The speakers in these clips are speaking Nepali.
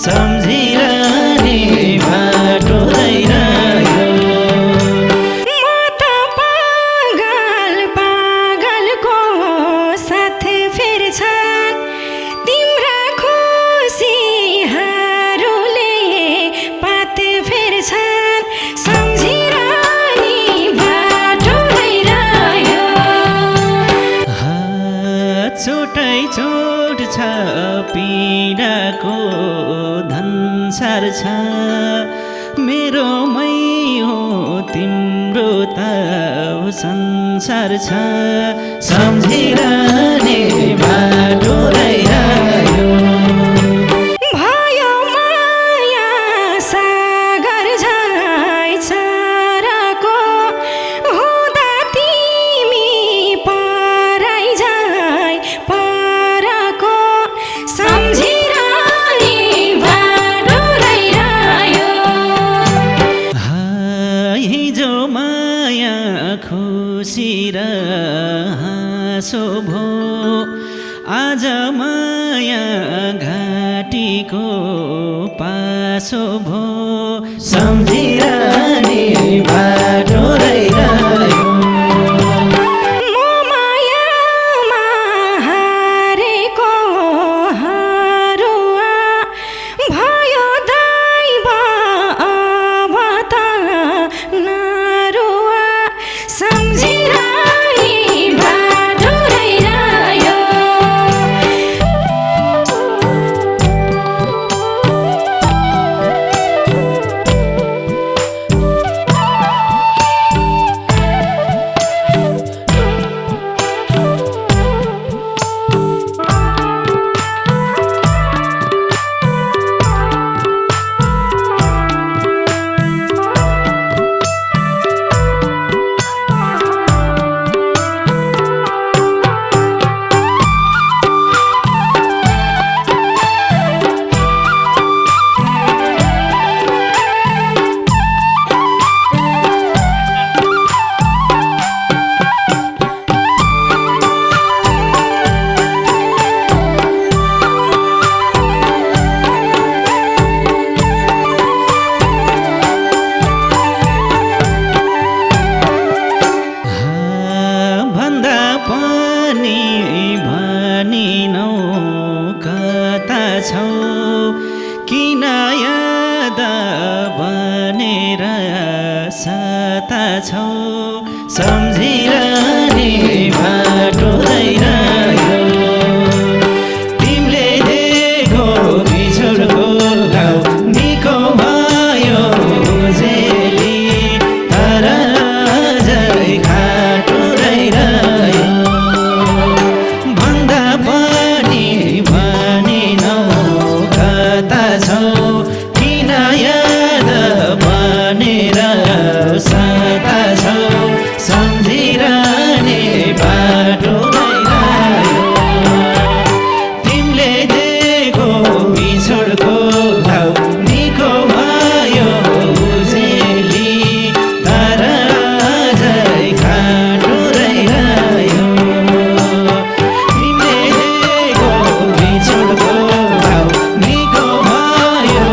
सम्झिरहने बाटो रहिरह्यो। म त पागल पागलको साथ फेर्छन् तिम्रा खुसीहरूले पात फेर्छन् सम्झिरहने बाटो रहिरह्यो। चोटै चोट छ पीडाको धनसार छ मेरोमै हो तिम्रो त संसार छ सम्झिरहने बाटो रहिरह्यो। भयो माया सागर झैँ छरको हुँदा तिमी पराई झैँ परको सम्झिरहने बाटो रहिरह्यो। हिजो माया खुसी र हाँसो भो आज माया घाटीको पासो भो सम्झिरहने बाटो रहिरह्यो। म मायामा हारेको हारुवा भयो दैव अब त नरुवा सम्झिरहने बाटो रहिरह्यो। भन्दा पनि भनिनौ कता छौ किन याद बनेर सता छौ सम्झिरहने बाटो रहिरह्यो। तिमीले दिएको बिछोडको घाउ निको भयो उजेली तर अझै खाटो रहिरह्यो। भन्दा पनि भनिनौ कता छौ किन याद बनेर सता छौ सम्झिरहने बाटो रहिरह्यो। तिमीले दिएको बिछोडको घाउ निको भयो उजेली तर अझै खाटो रहिरह्यो। तिमीले दिएको बिछोडको घाउ निको भयो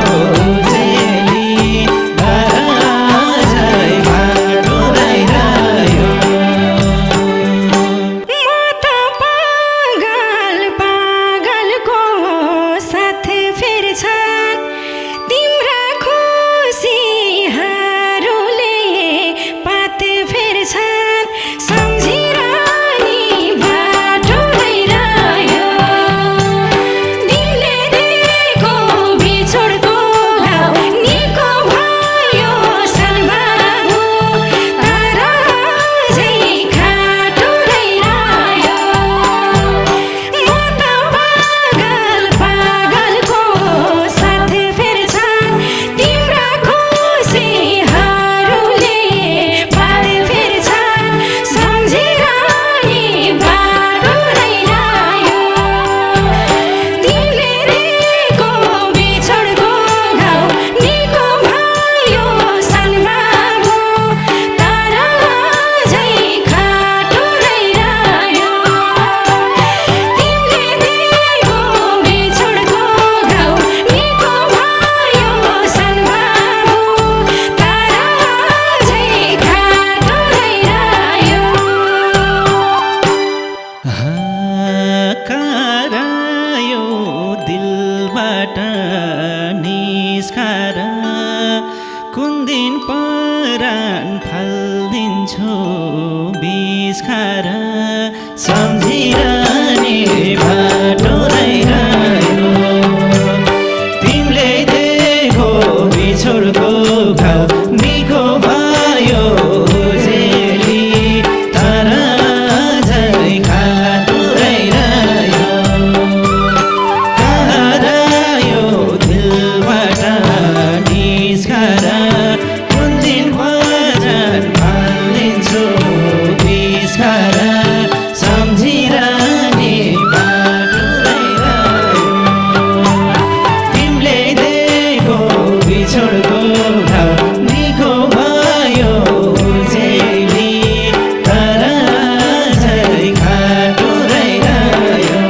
कुन दिन परान फाल्दिन्छु बिस खाएर सम्झिरहने बाटो रहिरह्यो तिमीले दिएको बिछोडको घाउ निको भयो जेली तर झै खाटो रहिरह्यो कहाँ रह्यो दिलबाट निस्केर कुन दिन परान फाल्दिन्छु बिस खाएर सम्झिरहने बाटो रहिरह्यो तिमीले दिएको बिछोडको घाउ निको भयो जेली तर झै खाटो रहिरह्यो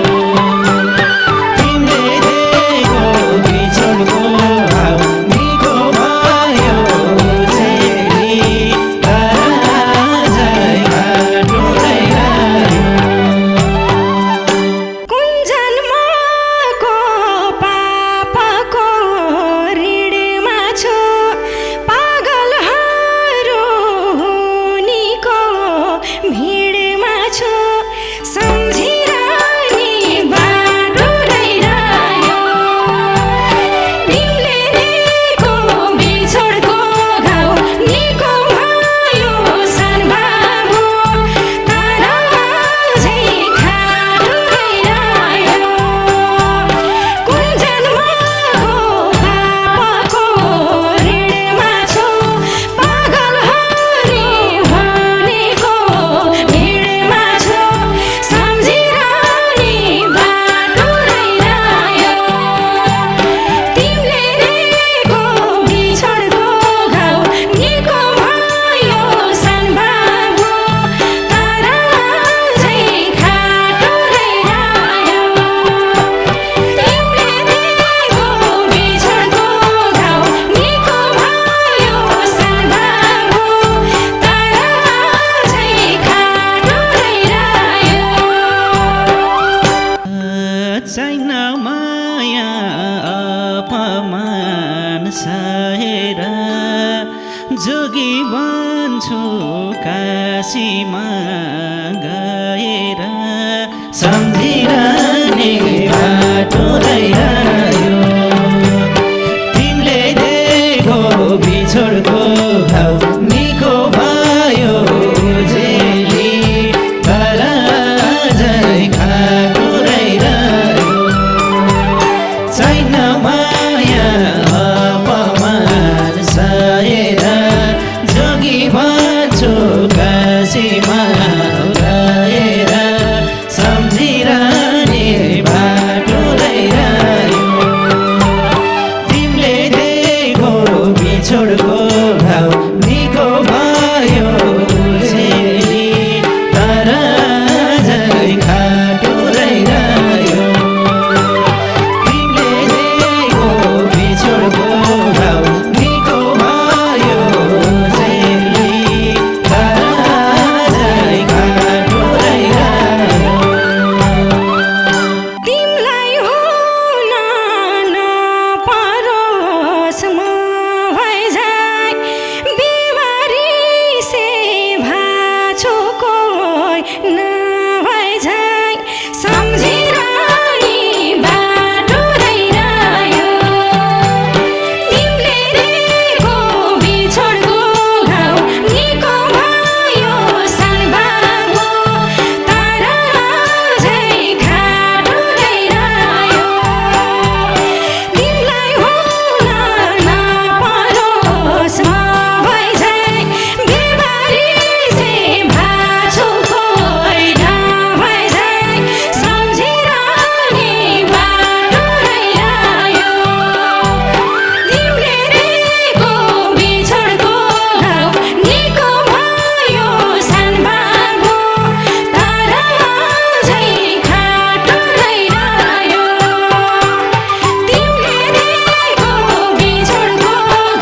तिमीले दिएको बिछोडको घाउ निको भयो जेली तर झै खाटो रहिरह्यो कुन जन्मको पापको ऋणमा छु पागलहरू हुनेको भिडमा छु सम्झिरहने बाटो रहिरह्यो तिमीले दिएको बिछोडको घाउ निको भयो सन्भावो तर झै खाटो रहिरह्यो कुन जन्मको पापको ऋणमा छु पागलहरू हुनेको भिडमा छु सम्झिरहने बाटो रहिरह्यो तिमीले दिएको बिछोडको घाउ निको भयो सन्भावो तर झै खाटो रहिरह्यो तिमीले दिएको बिछोडको घाउ निको भयो सन्भावो तर झै खाटो रहिरह्यो छैन माया अपमान सहेर जोगी बन्छु काशीमा गएर सम्झिरहने बाटो रहिरह्यो तिमीले दिएको बिछोडको घाउ निको भयो जेली तर झै खाटो रहिरह्यो छैन माया अपमान सहेर जोगी बन्छु काशीमा गएर सम्झिरहने बाटो रहिरह्यो तिमीले दिएको बिछोडको घाउ निको भयो जेली तर झै खाटो रहिरह्यो तिमीले दिएको बिछोडको घाउ निको भयो जेली तर झै खाटो रहिरह्यो तिमीलाई हुन नपरोस् म भइजाइ बिमारी से भाछु कोही नभइजाइ सम्झिरहने बाटो रहिरह्यो तिमीले दिएको बिछोडको घाउ निको भयो सन्भावो तर झै खाटो रहिरह्यो तिमीलाई हुन नपरोस् म भइजाइ बिमारी से भाछु कोही नभइजाइ सम्झिरहने बाटो रहिरह्यो तिमीले दिएको बिछोडको घाउ निको भयो सन्भावो तर झै खाटो रहिरह्यो तिमीले दिएको बिछोडको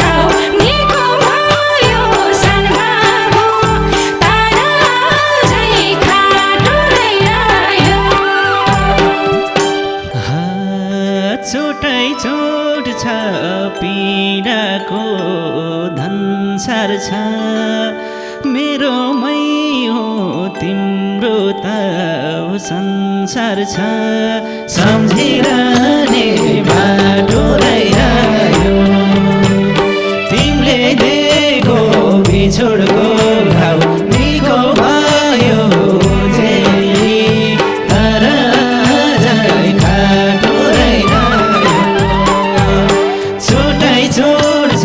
घाउ निको भयो सन्भावो तर झै खाटो रहिरह्यो चोटै चोट छ पीडाको छ मेरोमै हो तिम्रो त संसार छ सम्झिरहने बाटो रहिरह्यो तिमीले दिएको बिछोडको घाउ निको भयो जेली तर अझै खाटो रहिरह्यो छुट्टै छुट्छ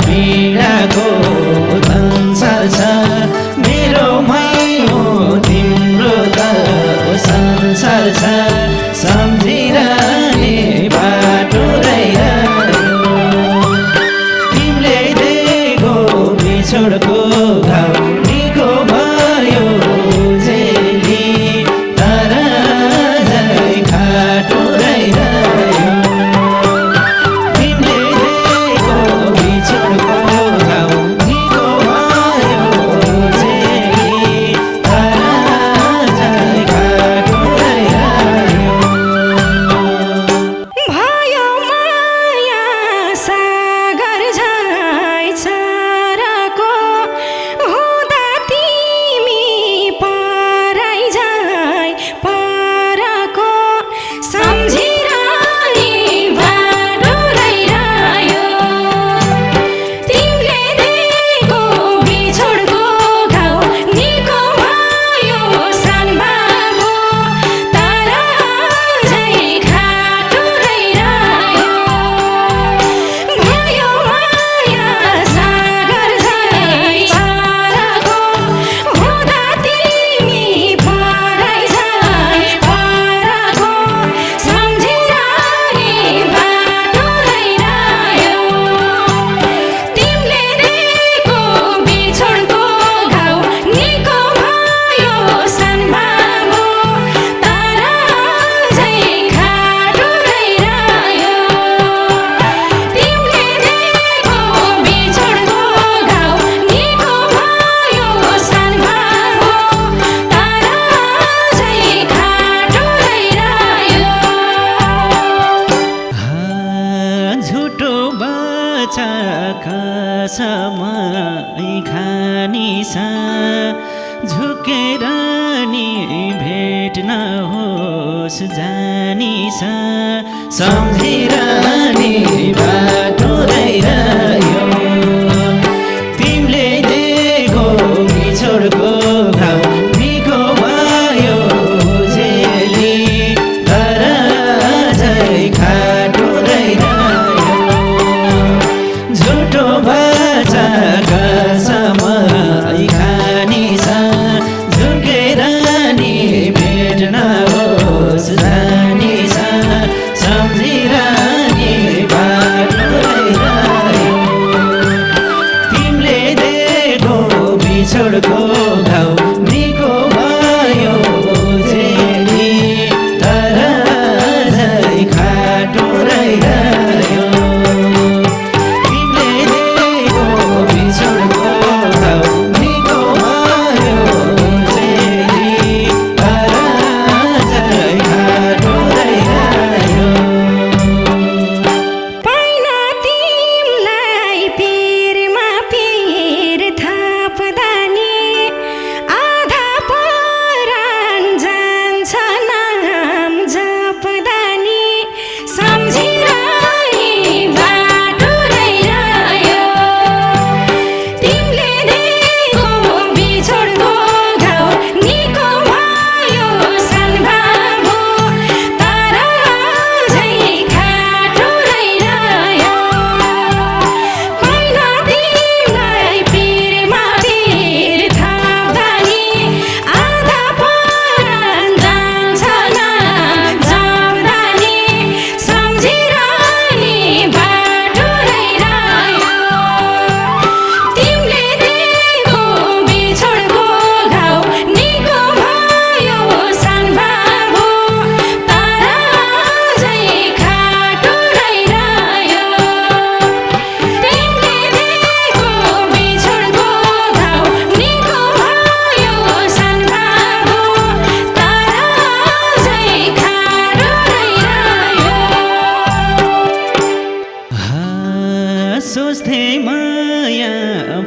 पीडाको संसार छ मेरोमै हो तिम्रो त संसार छ सम्झिरहने बाटो रहिरह्यो तिमीले दिएको बिछोडको घाउ निको भयो जेली तर अझै खाटो रहिरह्यो तिमीले दिएको बिछोडको घाउ निको भयो जेली तर अझै खाटो रहिरह्यो भयो माया सागर झै छरको हुँदा तिमी पराइ झै परको सम्झिरहने बाटो रहिरह्यो तिमीले दिएको बिछोडको घाउ निको भयो सानबाबु तर अझै खाटो रहिरह्यो भयो माया सागर झै छरको हुँदा तिमी पराइ झै परको सम्झिरहने बाटो रहिरह्यो तिमीले दिएको बिछोडको घाउ निको भयो सानबाबु तर अझै खाटो रहिरह्यो तिमीले दिएको बिछोडको घाउ निको भयो सानबाबु तर अझै खाटो रहिरह्यो झुटो बाचा कसमै खानी छ झुकेर नि भेट्न होस् जानी छ सम्झिरहने बाटो रहिरह्यो तिमीले दिएको बिछोडको घाउ निको भयो जेली तर अझै खाटो रहिरह्यो झुटो बाचा कसमै खानी छ झुकेर नि भेट्न होस् जानी छ सम्झिरहने सोच्थे माया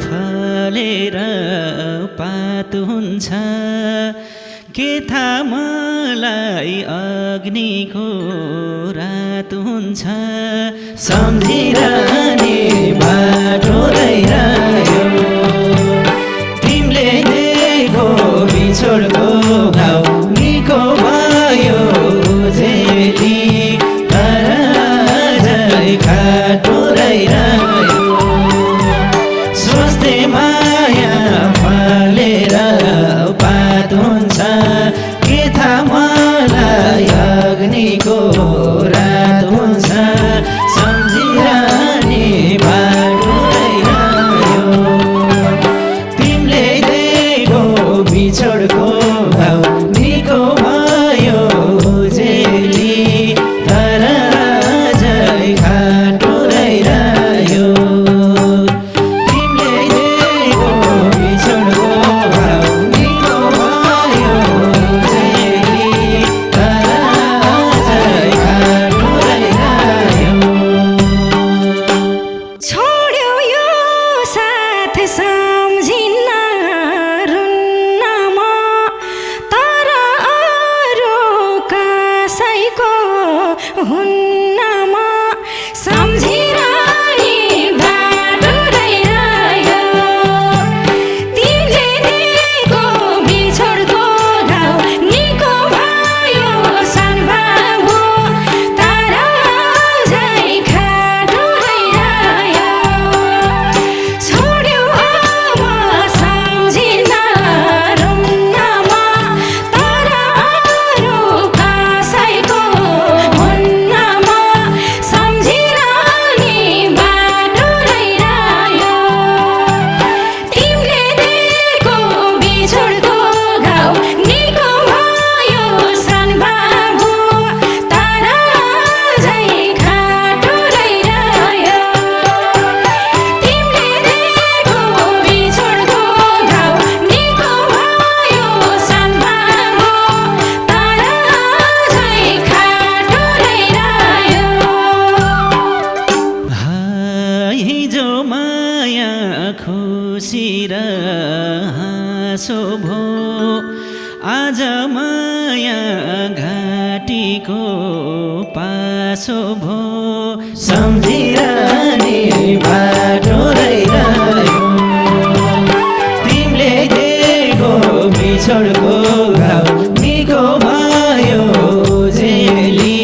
फलेर पात हुन्छ के थाहा मलाई अग्निको रात हुन्छ सम्झिरहने बाटो रहिरह्यो तिमीले दिएको बिछोडको घाउ निको भयो जेली तर अझै खाटो रहिरह्यो सोच्थे माया फलेर पात हुन्छ के थाहा मलाई अग्निको रात हुन्छ सम्झिरहने बाटो रहिरह्यो तिमीले दिएको बिछोडको घाउ निको भयो जेली तर अझै खाटो रहिरह्यो तिमीले दिएको बिछोडको घाउ निको भयो जेली तर अझै खाटो रहिरह्यो छोड्यो यो साथ सम्झिन्न रुन्न म तर अरू कसैको हुन्न म सम्झिरहने बाटो रहिरह्यो तिमीले दिएको बिछोडको घाउ निको भयो सन्भाव तर अझै खाटो रहिरह्यो छोड्यो अब सम्झिन्न रुन्न म तर अरू कसैको हुन्न म सम्झिरहने बाटो रहिरह्यो तिमीले दिएको बिछोडको घाउ निको भयो सन्भाव तर अझै खाटो रहिरह्यो तिमीले दिएको बिछोडको घाउ निको भयो सन्भाव तर अझै खाटो रहिरह्यो हिजो माया खुसी र हाँसो भो आज माया घाटीको पासो भो सम्झिरहने बाटो रहिरह्यो तिमीले दिएको बिछोडको घाउ निको भयो जेली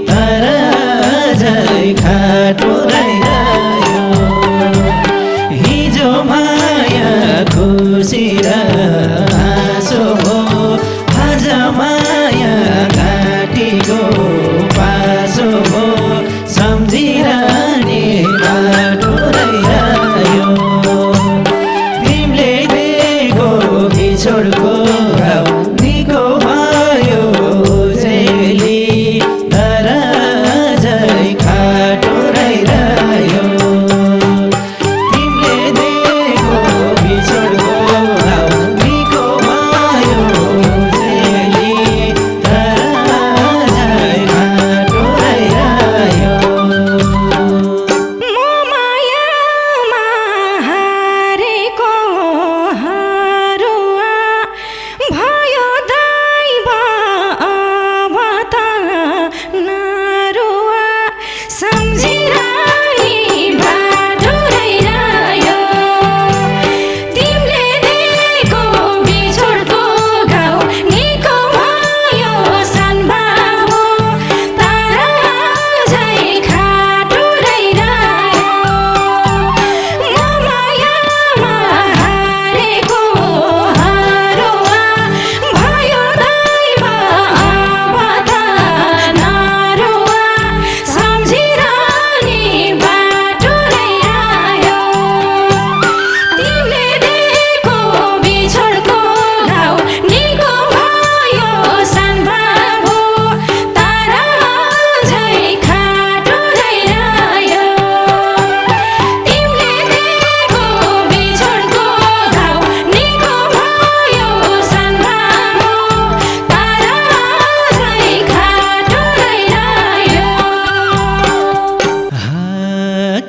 तर अझै खाटो रहिरह्यो हिजो माया खुसी र हाँसो हो आज माया घाटीको पासो हो सम्झिरहने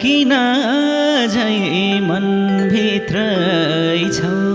किन झै मनभित्रै छौ